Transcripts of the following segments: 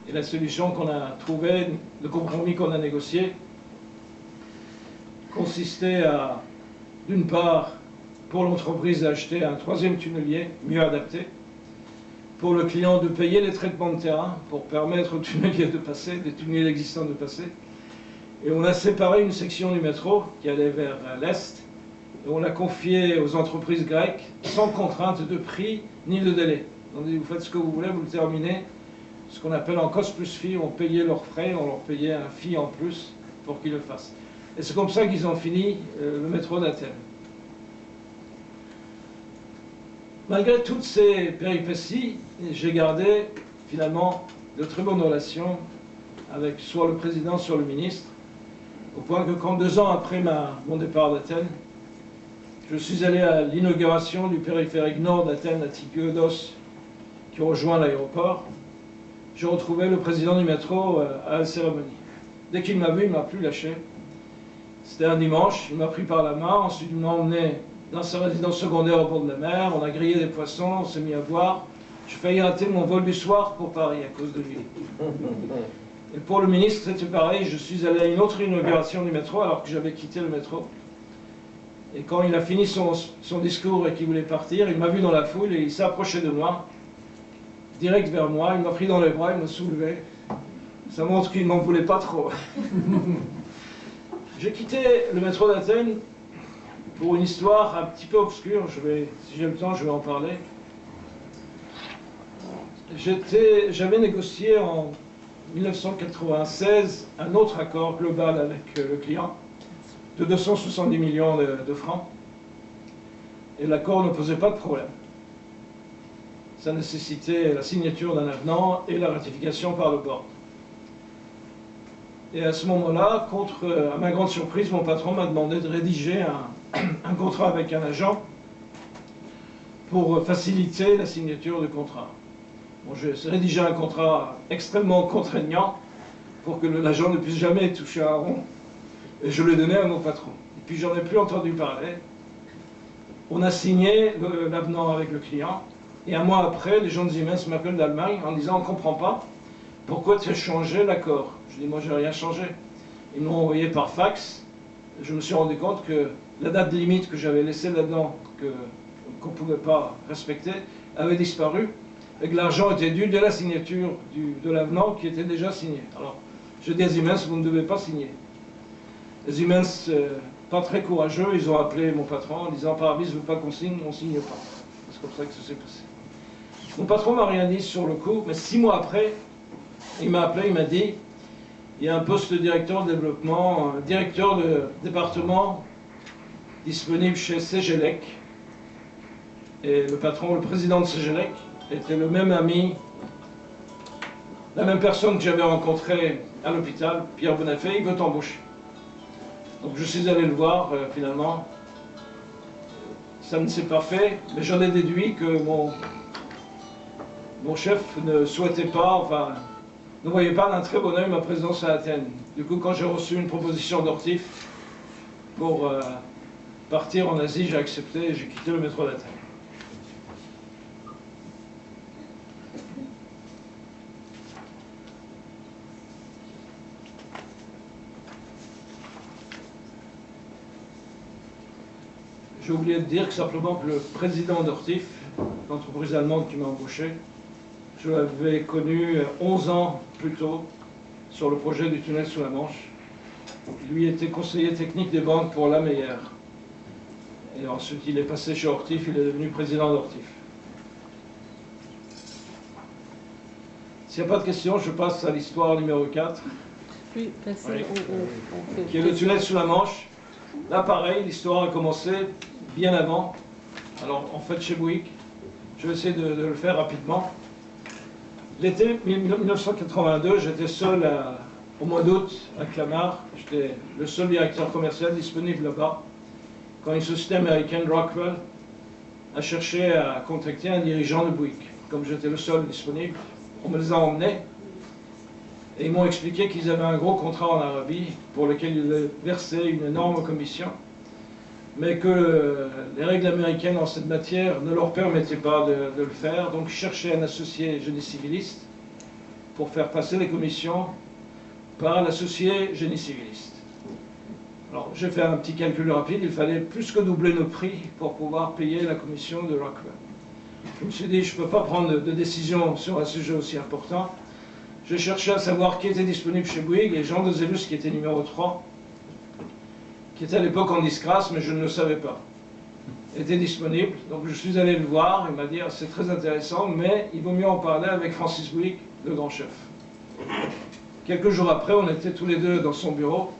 Et la solution qu'on a trouvée, le compromis qu'on a négocié, consistait à, d'une part, pour l'entreprise d'acheter un troisième tunnelier mieux adapté, pour le client de payer les traitements de terrain pour permettre aux tunneliers de passer, des tunneliers existants de passer. Et on a séparé une section du métro qui allait vers l'est, et on l'a confiée aux entreprises grecques sans contrainte de prix ni de délai. On dit, vous faites ce que vous voulez, vous le terminez. Ce qu'on appelle en cost plus fee, on payait leurs frais, on leur payait un fee en plus pour qu'ils le fassent. Et c'est comme ça qu'ils ont fini le métro d'Athènes. Malgré toutes ces péripéties, j'ai gardé finalement de très bonnes relations avec soit le président, soit le ministre, au point que quand 2 ans après mon départ d'Athènes, je suis allé à l'inauguration du périphérique nord d'Athènes, à Tikiodos, qui rejoint l'aéroport, j'ai retrouvé le président du métro à la cérémonie. Dès qu'il m'a vu, il ne m'a plus lâché. C'était un dimanche, il m'a pris par la main, ensuite il m'a emmené dans sa résidence secondaire au bord de la mer, on a grillé des poissons, on s'est mis à boire. J'ai failli rater mon vol du soir pour Paris à cause de lui. Et pour le ministre, c'était pareil, je suis allé à une autre inauguration du métro alors que j'avais quitté le métro. Et quand il a fini son discours et qu'il voulait partir, il m'a vu dans la foule et il s'est approché de moi, direct vers moi, il m'a pris dans les bras, il m'a soulevé. Ça montre qu'il n'en voulait pas trop. J'ai quitté le métro d'Athènes pour une histoire un petit peu obscure, si j'ai le temps, je vais en parler. J'avais négocié en 1996 un autre accord global avec le client de 270 millions de francs. Et l'accord ne posait pas de problème. Ça nécessitait la signature d'un avenant et la ratification par le board. Et à ce moment-là, à ma grande surprise, mon patron m'a demandé de rédiger un contrat avec un agent pour faciliter la signature du contrat. Bon, j'ai rédigé un contrat extrêmement contraignant pour que l'agent ne puisse jamais toucher un rond. Et je l'ai donné à mon patron. Et puis j'en ai plus entendu parler. On a signé l'avenant avec le client. Et un mois après, les gens de Siemens m'appellent d'Allemagne en disant « on ne comprend pas. Pourquoi tu as changé l'accord ?» Je dis « moi, je n'ai rien changé. » Ils m'ont envoyé par fax. Je me suis rendu compte que la date limite que j'avais laissée là-dedans, qu'on ne pouvait pas respecter, avait disparu. Et que l'argent était dû dès la signature de l'avenant qui était déjà signé. Alors, j'ai dit à Siemens « vous ne devez pas signer. » Les Siemens, pas très courageux, ils ont appelé mon patron en disant « par avis, je ne veux pas qu'on signe, on ne signe pas. » C'est comme ça que ça s'est passé. Mon patron ne m'a rien dit sur le coup, mais 6 mois après, il m'a appelé, il m'a dit il y a un poste de directeur de développement, directeur de département disponible chez Cegelec. Et le patron, le président de Cegelec, était le même ami, la même personne que j'avais rencontrée à l'hôpital, Pierre Bonafé, il veut t'embaucher. Donc je suis allé le voir, finalement. Ça ne s'est pas fait, mais j'en ai déduit que mon chef ne souhaitait pas, enfin, ne voyait pas d'un très bon œil ma présence à Athènes. Du coup, quand j'ai reçu une proposition d'Ortif pour partir en Asie, j'ai accepté et j'ai quitté le métro d'Athènes. J'ai oublié de dire simplement que le président d'Ortif, l'entreprise allemande qui m'a embauché, je l'avais connu 11 ans plus tôt sur le projet du tunnel sous la Manche. Lui était conseiller technique des banques pour la Meyer. Et ensuite il est passé chez Ortif, il est devenu président d'Ortif. S'il n'y a pas de questions, je passe à l'histoire numéro 4. Oui, passez, oui. Qui est le tunnel sous la Manche. Là pareil, l'histoire a commencé bien avant. Alors en fait chez Bouygues, je vais essayer de le faire rapidement. L'été 1982, j'étais seul au mois d'août à Clamart. J'étais le seul directeur commercial disponible là-bas. Quand une société américaine, Rockwell, a cherché à contacter un dirigeant de Bouygues. Comme j'étais le seul disponible, on me les a emmenés. Et ils m'ont expliqué qu'ils avaient un gros contrat en Arabie pour lequel ils versaient une énorme commission, mais que les règles américaines en cette matière ne leur permettaient pas de le faire. Donc ils cherchaient un associé génie civiliste. pour faire passer les commissions par l'associé génie civiliste. Alors, j'ai fait un petit calcul rapide, il fallait plus que doubler nos prix pour pouvoir payer la commission de Rockwell. Je me suis dit, je ne peux pas prendre de décision sur un sujet aussi important. J'ai cherché à savoir qui était disponible chez Bouygues, et Jean Dezelus, qui était numéro 3, qui était à l'époque en disgrâce, mais je ne le savais pas, était disponible. Donc je suis allé le voir, il m'a dit, c'est très intéressant, mais il vaut mieux en parler avec Francis Bouygues, le grand chef. Quelques jours après, on était tous les deux dans son bureau,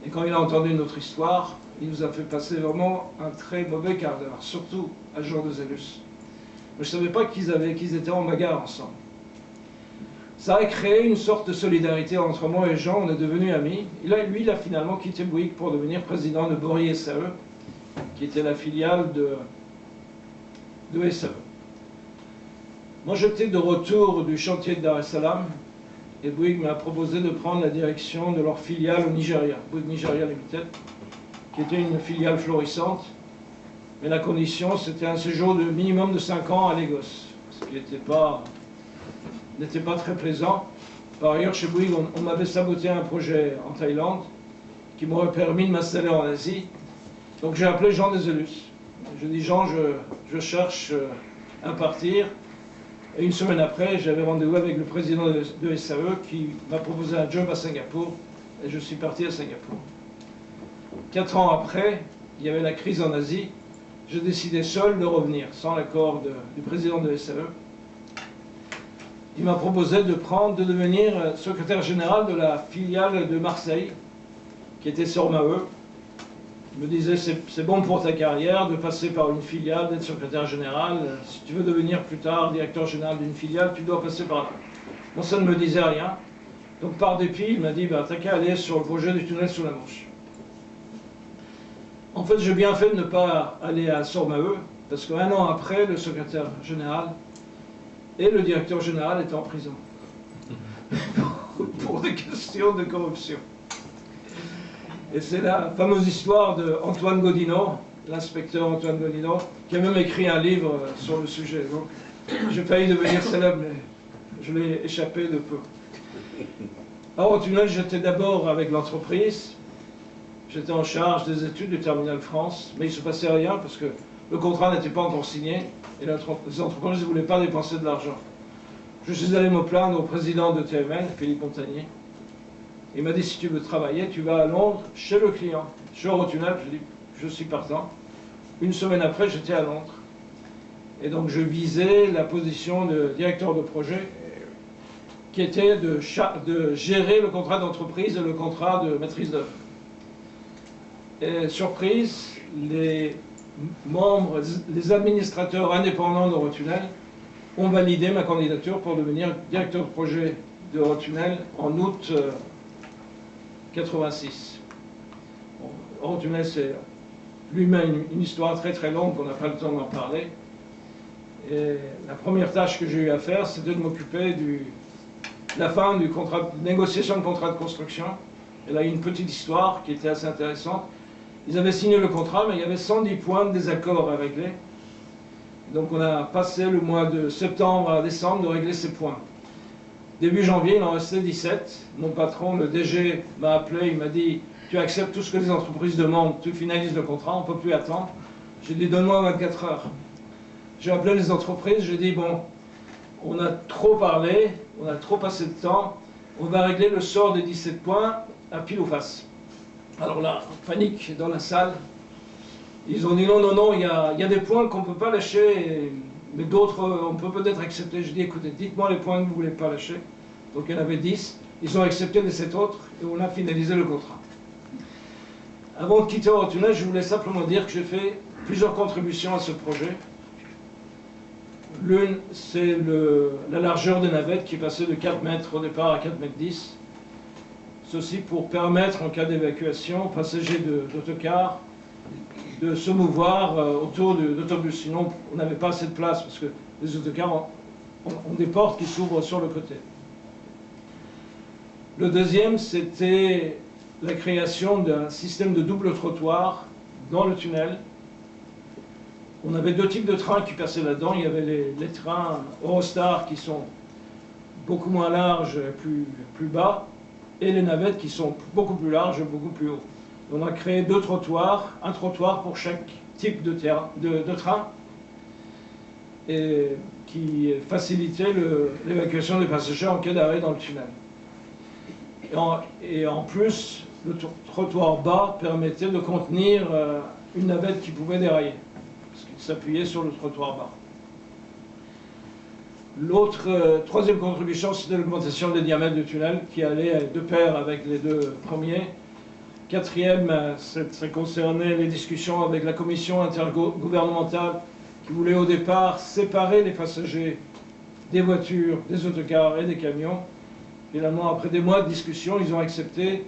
et quand il a entendu notre histoire, il nous a fait passer vraiment un très mauvais quart d'heure, surtout à Jean Dezelus. Mais je ne savais pas qu'ils étaient en bagarre ensemble. Ça a créé une sorte de solidarité entre moi et Jean, on est devenus amis. Lui, il a finalement quitté Bouygues pour devenir président de Bory SAE, qui était la filiale de SAE. Moi, j'étais de retour du chantier de Dar es Salaam, et Bouygues m'a proposé de prendre la direction de leur filiale au Nigeria, Bouygues Nigeria Limited, qui était une filiale florissante. Mais la condition, c'était un séjour de minimum de 5 ans à Lagos, ce qui n'était pas très plaisant. Par ailleurs, chez Bouygues, on m'avait saboté un projet en Thaïlande qui m'aurait permis de m'installer en Asie. Donc j'ai appelé Jean Dezelus. Je dis, Jean, je cherche à partir. Et une semaine après, j'avais rendez-vous avec le président de SAE qui m'a proposé un job à Singapour. Et je suis parti à Singapour. 4 ans après, il y avait la crise en Asie. Je décidais seul de revenir, sans l'accord du président de SAE. Il m'a proposé de devenir secrétaire général de la filiale de Marseille, qui était sur Maheu. Il me disait, c'est bon pour ta carrière de passer par une filiale, d'être secrétaire général. Si tu veux devenir plus tard directeur général d'une filiale, tu dois passer par là. Bon, ça ne me disait rien. Donc par dépit, il m'a dit, bah, t'as qu'à aller sur le projet du tunnel sous la Manche. En fait, j'ai bien fait de ne pas aller à Sormaheu, parce qu'un an après, le secrétaire général et le directeur général étaient en prison. Pour des questions de corruption. Et c'est la fameuse histoire d'Antoine Godino, l'inspecteur Antoine Godino, qui a même écrit un livre sur le sujet. Donc, j'ai failli devenir célèbre, mais je l'ai échappé de peu. Alors, au tunnel, j'étais d'abord avec l'entreprise. J'étais en charge des études du Terminal France, mais il ne se passait rien parce que le contrat n'était pas encore signé et les entreprises ne voulaient pas dépenser de l'argent. Je suis allé me plaindre au président de TMN, Philippe Montagnier. Il m'a dit, si tu veux travailler, tu vas à Londres, chez le client. Je suis au tunnel, je dis, je suis partant. Une semaine après, j'étais à Londres. Et donc, je visais la position de directeur de projet, qui était de gérer le contrat d'entreprise et le contrat de maîtrise d'œuvre. Et surprise, les membres, les administrateurs indépendants d'Eurotunnel ont validé ma candidature pour devenir directeur de projet d'Eurotunnel en août 86. Bon, Eurotunnel, c'est lui-même une histoire très très longue, on n'a pas le temps d'en parler. Et la première tâche que j'ai eu à faire, c'était de m'occuper de la fin du contrat, de négociation de contrat de construction. Et là, il y a une petite histoire qui était assez intéressante. Ils avaient signé le contrat, mais il y avait 110 points de désaccord à régler. Donc on a passé le mois de septembre à décembre de régler ces points. Début janvier, il en restait 17. Mon patron, le DG, m'a appelé, il m'a dit « Tu acceptes tout ce que les entreprises demandent, tu finalises le contrat, on ne peut plus attendre. » J'ai dit « Donne-moi 24 heures. » J'ai appelé les entreprises, j'ai dit « Bon, on a trop parlé, on a trop passé de temps, on va régler le sort des 17 points à pile ou face. » Alors là, panique dans la salle. Ils ont dit non, non, non, il y a des points qu'on ne peut pas lâcher, mais d'autres, on peut peut-être accepter. Je dis, écoutez, dites-moi les points que vous ne voulez pas lâcher. Donc il y en avait 10. Ils ont accepté les 7 autres et on a finalisé le contrat. Avant de quitter Eurotunnel, je voulais simplement dire que j'ai fait plusieurs contributions à ce projet. L'une, c'est la largeur des navettes qui passait de 4 mètres au départ à 4 mètres 10. Ceci pour permettre, en cas d'évacuation, aux passagers d'autocars de se mouvoir autour d'autobus. Sinon, on n'avait pas assez de place parce que les autocars ont des portes qui s'ouvrent sur le côté. Le deuxième, c'était la création d'un système de double trottoir dans le tunnel. On avait 2 types de trains qui passaient là-dedans. Il y avait les trains Eurostar qui sont beaucoup moins larges, plus bas, et les navettes qui sont beaucoup plus larges, beaucoup plus haut. On a créé 2 trottoirs, un trottoir pour chaque type de train, et qui facilitait l'évacuation des passagers en cas d'arrêt dans le tunnel. Et en plus, le trottoir bas permettait de contenir une navette qui pouvait dérailler, parce qu'il s'appuyait sur le trottoir bas. Troisième contribution, c'était l'augmentation des diamètres du tunnel, qui allait de pair avec les 2 premiers. Quatrième, ça concernait les discussions avec la commission intergouvernementale qui voulait au départ séparer les passagers des voitures, des autocars et des camions. Finalement, après des mois de discussion, ils ont accepté